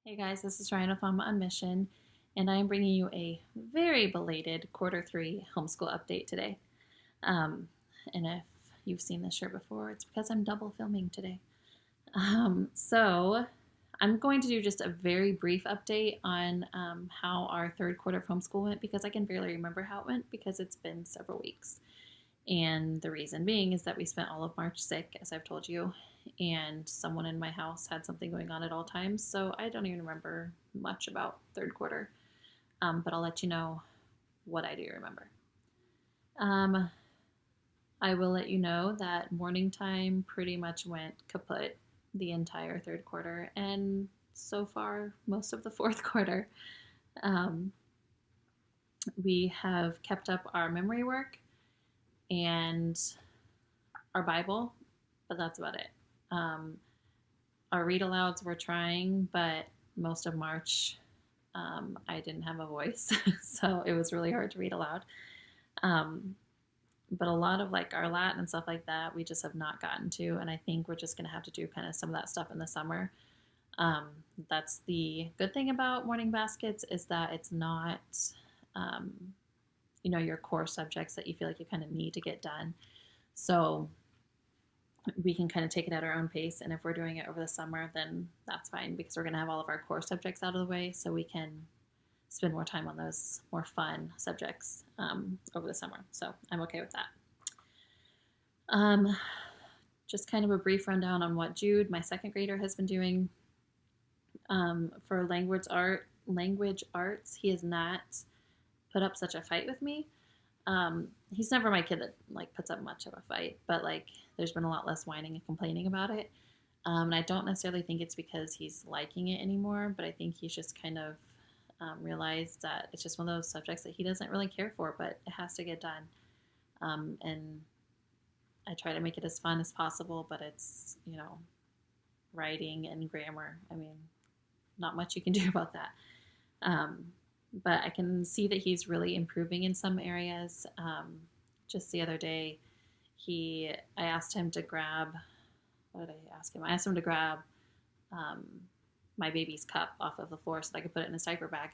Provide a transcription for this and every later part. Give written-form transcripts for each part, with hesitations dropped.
Hey guys, this is Ryan with Mama on Mission, and I am bringing you a very belated quarter 3 homeschool update today. Um, and if you've seen this shirt before, it's because I'm double filming today. So I'm going to do just a very brief update on how our third quarter of homeschool went because I can barely remember how it went because it's been several weeks. And the reason being is that we spent all of March sick, as I've told you, and someone in my house had something going on at all times. So I don't even remember much about third quarter, but I'll let you know what I do remember. Um, I will let you know that morning time pretty much went kaput the entire third quarter, and so far, most of the fourth quarter. Um, we have kept up our memory work and our Bible, but that's about it. Um, our read alouds were trying, but most of March I didn't have a voice, so it was really hard to read aloud. Um, but a lot of like our Latin and stuff like that, we just have not gotten to, and I think we're just gonna have to do kind of some of that stuff in the summer. Um, that's the good thing about morning baskets is that it's not, um, your core subjects that you feel like you kind of need to get done. So we can kind of take it at our own pace. And if we're doing it over the summer, then that's fine because we're going to have all of our core subjects out of the way so we can spend more time on those more fun subjects over the summer. So I'm okay with that. Um, just kind of a brief rundown on what Jude, my second grader, has been doing for language arts. He has not put up such a fight with me. He's never my kid that like puts up much of a fight, but like there's been a lot less whining and complaining about it. And I don't necessarily think it's because he's liking it anymore, but I think he's just kind of realized that it's just one of those subjects that he doesn't really care for, but it has to get done. And I try to make it as fun as possible, but it's, writing and grammar. I mean, not much you can do about that. Um, but I can see that he's really improving in some areas. Just the other day, I asked him to grab. What did I ask him? I asked him to grab um, my baby's cup off of the floor so that I could put it in his diaper bag.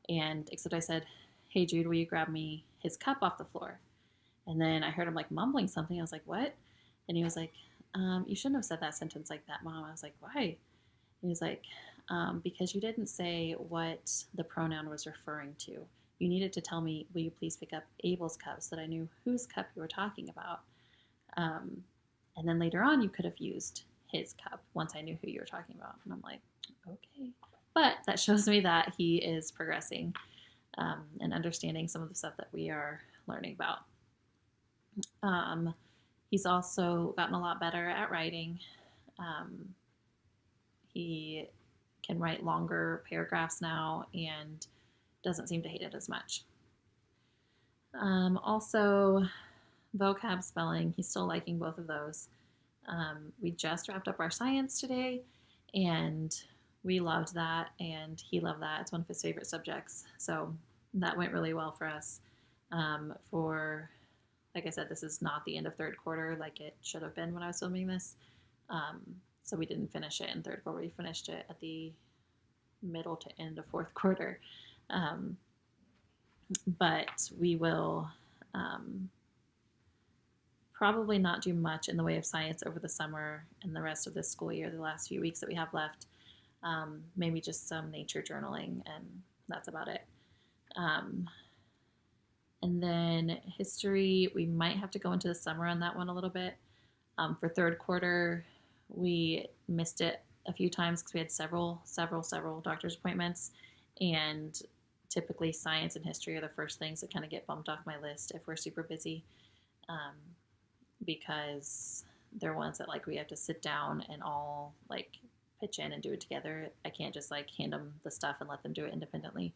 And except I said, "Hey Jude, will you grab me his cup off the floor?" And then I heard him like mumbling something. I was like, "What?" And he was like, "You shouldn't have said that sentence like that, Mom." I was like, "Why?" And he was like, because you didn't say what the pronoun was referring to. You needed to tell me, will you please pick up Abel's cup so that I knew whose cup you were talking about. Um, and then later on, you could have used his cup once I knew who you were talking about. And I'm like, okay. But that shows me that he is progressing and understanding some of the stuff that we are learning about. He's also gotten a lot better at writing. Um, he can write longer paragraphs now and doesn't seem to hate it as much. Also, vocab spelling, he's still liking both of those. We just wrapped up our science today, and we loved that, and he loved that. It's one of his favorite subjects, so that went really well for us. Like I said, this is not the end of third quarter like it should have been when I was filming this. So we didn't finish it in third quarter. We finished it at the middle to end of fourth quarter. Um, but we will probably not do much in the way of science over the summer and the rest of this school year, the last few weeks that we have left. Maybe just some nature journaling, and that's about it. And then history, we might have to go into the summer on that one a little bit. For third quarter, we missed it a few times because we had several doctor's appointments, and typically science and history are the first things that kind of get bumped off my list if we're super busy, because they're ones that like we have to sit down and all like pitch in and do it together. I can't just like hand them the stuff and let them do it independently.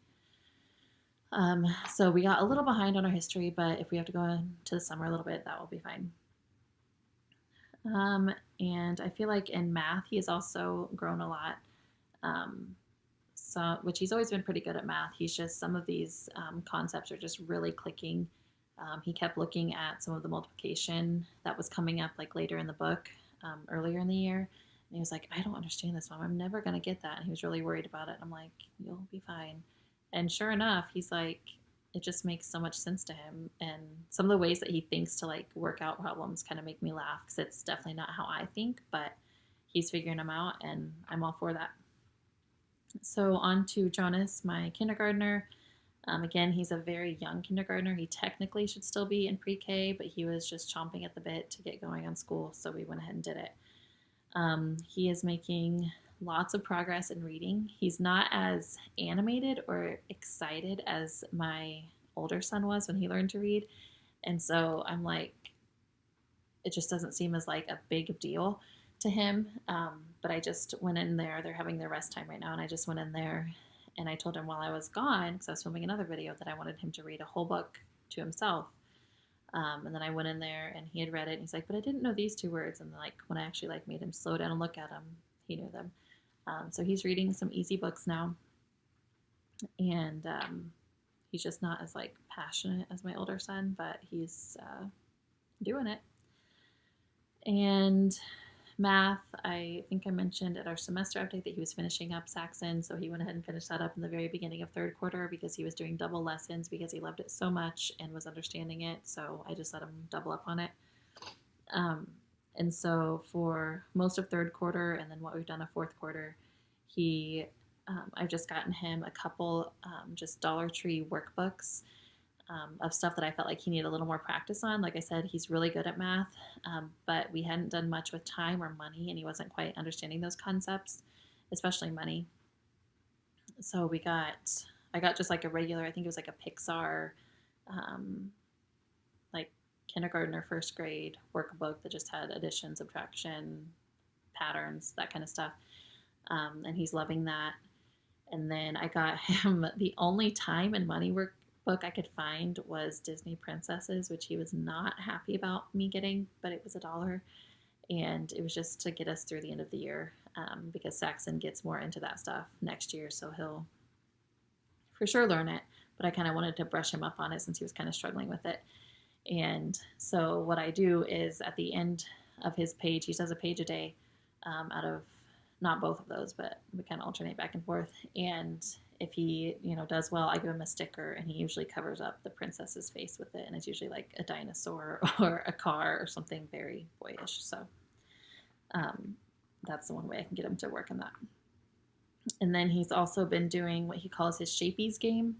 So we got a little behind on our history, but if we have to go into the summer a little bit, that will be fine. And I feel like in math, he has also grown a lot. Which he's always been pretty good at math. He's just, some of these concepts are just really clicking. He kept looking at some of the multiplication that was coming up like later in the book, earlier in the year. he was like, I don't understand this, Mom. I'm never going to get that. And he was really worried about it. I'm like, you'll be fine. And sure enough, he's like, it just makes so much sense to him. And some of the ways that he thinks to like work out problems kind of make me laugh because it's definitely not how I think, but he's figuring them out and I'm all for that. So on to Jonas, my kindergartner. Again, he's a very young kindergartner. He technically should still be in pre-K, but he was just chomping at the bit to get going on school, so we went ahead and did it. He is making lots of progress in reading. He's not as animated or excited as my older son was when he learned to read, and so I'm like, it just doesn't seem as like a big deal to him. But I just went in there. They're having their rest time right now, and I just went in there and I told him while I was gone, because I was filming another video, that I wanted him to read a whole book to himself. And then I went in there and he had read it. And he's like, but I didn't know these two words. And then, like, when I actually like made him slow down and look at them, he knew them. So he's reading some easy books now. And he's just not as like passionate as my older son, but he's doing it. And math, I think I mentioned at our semester update that he was finishing up Saxon, so he went ahead and finished that up in the very beginning of third quarter because he was doing double lessons because he loved it so much and was understanding it, so I just let him double up on it. And so for most of third quarter and then what we've done of fourth quarter, I've just gotten him a couple just Dollar Tree workbooks of stuff that I felt like he needed a little more practice on. Like I said, he's really good at math, but we hadn't done much with time or money, and he wasn't quite understanding those concepts, especially money. So I got just like a regular, I think it was like a Pixar, like kindergartner, first grade workbook that just had addition, subtraction, patterns, that kind of stuff. And he's loving that. And then I got him the only time and money book I could find was Disney Princesses, which he was not happy about me getting, but it was $1. And it was just to get us through the end of the year because Saxon gets more into that stuff next year, so he'll for sure learn it. But I kind of wanted to brush him up on it since he was kind of struggling with it. And so what I do is at the end of his page, he does a page a day out of not both of those, but we kind of alternate back and forth. And if he, does well, I give him a sticker, and he usually covers up the princess's face with it, and it's usually like a dinosaur or a car or something very boyish. So that's the one way I can get him to work on that. And then he's also been doing what he calls his Shapies game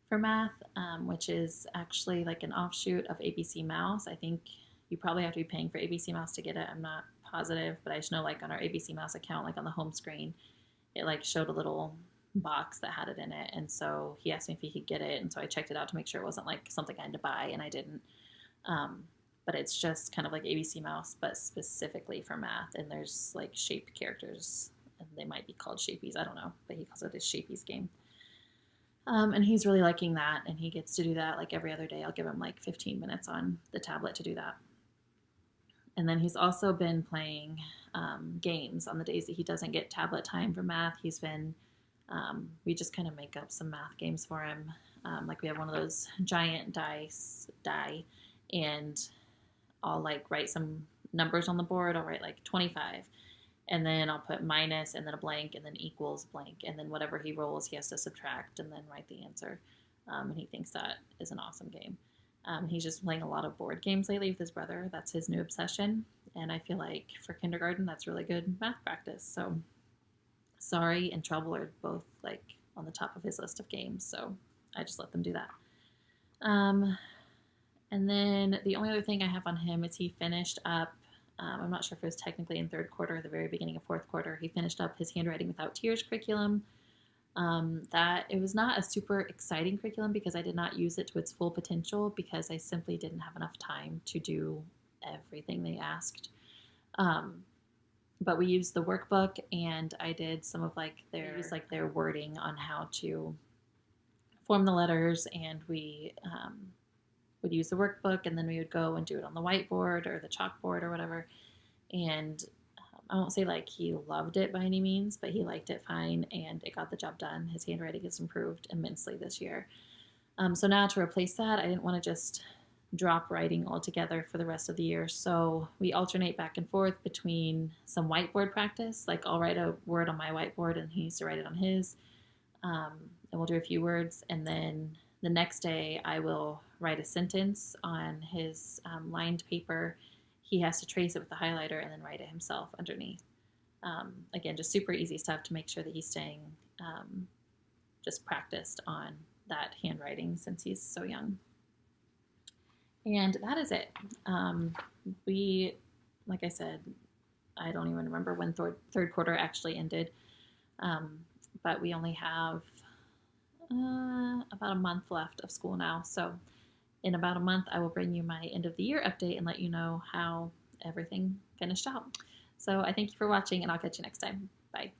for math, which is actually like an offshoot of ABC Mouse. I think you probably have to be paying for ABC Mouse to get it. I'm not positive, but I just know like on our ABC Mouse account, like on the home screen, it like showed a little box that had it in it, and so he asked me if he could get it, and so I checked it out to make sure it wasn't like something I had to buy, and I didn't. But it's just kind of like ABC Mouse, but specifically for math, and there's like shaped characters, and they might be called Shapies, I don't know, but he calls it his Shapies game. And he's really liking that, and he gets to do that like every other day. I'll give him like 15 minutes on the tablet to do that. And then he's also been playing games on the days that he doesn't get tablet time for math. He's been we just kind of make up some math games for him. Like we have one of those giant die, and I'll like write some numbers on the board. I'll write like 25, and then I'll put minus and then a blank and then equals blank, and then whatever he rolls, he has to subtract and then write the answer. And he thinks that is an awesome game. He's just playing a lot of board games lately with his brother. That's his new obsession, and I feel like for kindergarten, that's really good math practice. So Sorry and Trouble are both like on the top of his list of games, so I just let them do that. And then the only other thing I have on him is he finished up, I'm not sure if it was technically in third quarter or the very beginning of fourth quarter, he finished up his Handwriting Without Tears curriculum. That it was not a super exciting curriculum because I did not use it to its full potential because I simply didn't have enough time to do everything they asked. But we used the workbook, and I did some of like their wording on how to form the letters, and we would use the workbook, and then we would go and do it on the whiteboard or the chalkboard or whatever. And I won't say like he loved it by any means, but he liked it fine, and it got the job done. His handwriting has improved immensely this year. So now to replace that, I didn't want to just drop writing altogether for the rest of the year. So we alternate back and forth between some whiteboard practice, like I'll write a word on my whiteboard and he needs to write it on his, and we'll do a few words. And then the next day I will write a sentence on his lined paper. He has to trace it with the highlighter and then write it himself underneath. Again, just super easy stuff to make sure that he's staying just practiced on that handwriting since he's so young. And that is it. We, like I said, I don't even remember when third quarter actually ended, but we only have about a month left of school now. So in about a month, I will bring you my end of the year update and let you know how everything finished out. So I thank you for watching, and I'll catch you next time. Bye.